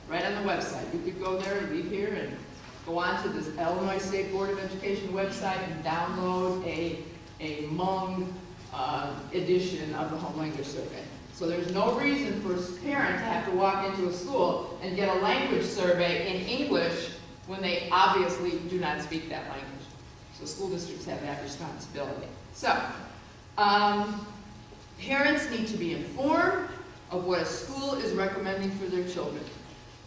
right on the website. You could go there, leave here, and go on to this Illinois State Board of Education website and download a Hmong edition of the home language survey. So there's no reason for a parent to have to walk into a school and get a language survey in English when they obviously do not speak that language. So school districts have that responsibility. So, parents need to be informed of what a school is recommending for their children.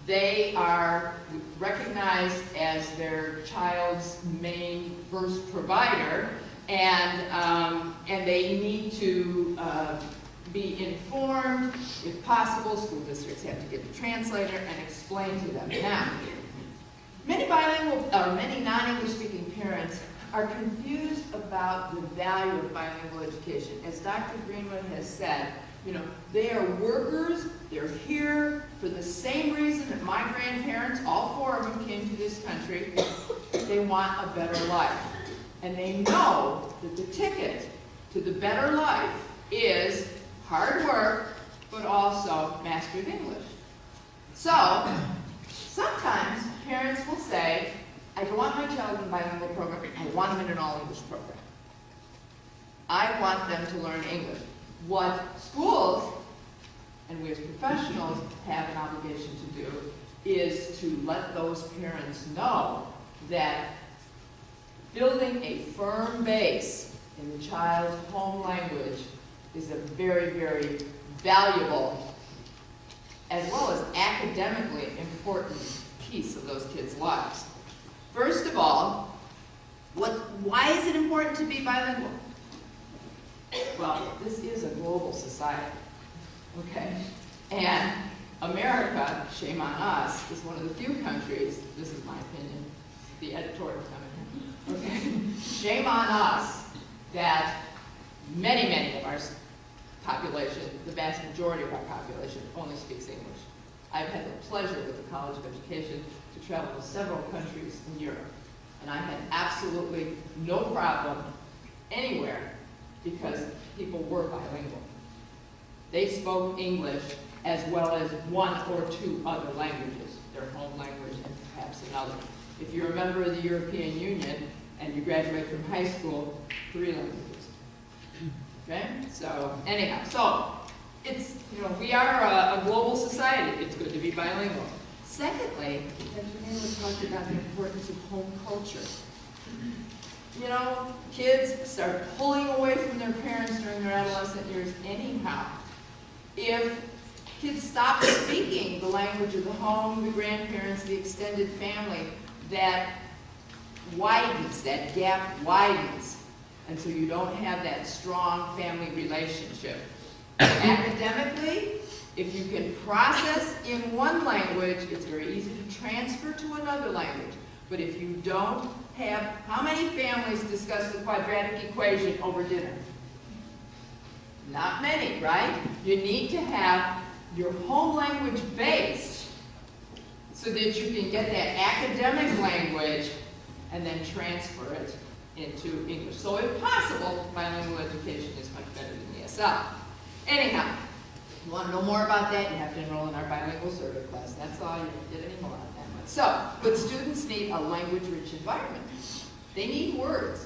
They are recognized as their child's main first provider, and they need to be informed. If possible, school districts have to get a translator and explain to them. Now, many non-English speaking parents are confused about the value of bilingual education. As Dr. Greenwood has said, you know, they are workers, they're here for the same reason that my grandparents, all four of them, came to this country. They want a better life. And they know that the ticket to the better life is hard work, but also mastery of English. So, sometimes parents will say, I don't want my child in a bilingual program, I want them in an all-English program. I want them to learn English. What schools, and we as professionals have an obligation to do, is to let those parents know that building a firm base in the child's home language is a very, very valuable, as well as academically important piece of those kids' lives. First of all, why is it important to be bilingual? Well, this is a global society, okay? And America, shame on us, is one of the few countries, this is my opinion, the editorial coming in, okay? Shame on us that many of our population, the vast majority of our population, only speaks English. I've had the pleasure with the College of Education to travel to several countries in Europe, and I had absolutely no problem anywhere because people were bilingual. They spoke English as well as one or two other languages, their home language and perhaps another. If you're a member of the European Union and you graduate from high school, 3 languages. Okay? So, anyhow, so it's, you know, we are a global society. It's good to be bilingual. Secondly, Dr. talked about the importance of home culture. You know, kids start pulling away from their parents during their adolescent years anyhow. If kids stop speaking the language of the home, the grandparents, the extended family, that widens, that gap widens, and so you don't have that strong family relationship. Academically, if you can process in one language, it's very easy to transfer to another language. But if you don't have, how many families discuss the quadratic equation over dinner? Not many, right? You need to have your home language based so that you can get that academic language and then transfer it into English. So if possible, bilingual education is much better than ESL. Anyhow, if you want to know more about that, you have to enroll in our bilingual survey class. That's all. You don't get any more on that much. So, but students need a language-rich environment. They need words.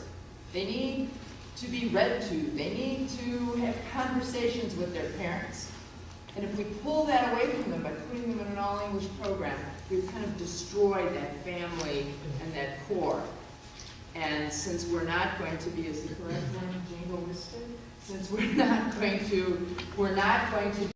They need to be read to. They need to have conversations with their parents. And if we pull that away from them by putting them in an all-English program, we've kind of destroyed that family and that core. And since we're not going to be, is the correct one, jingoistic? Since we're not going to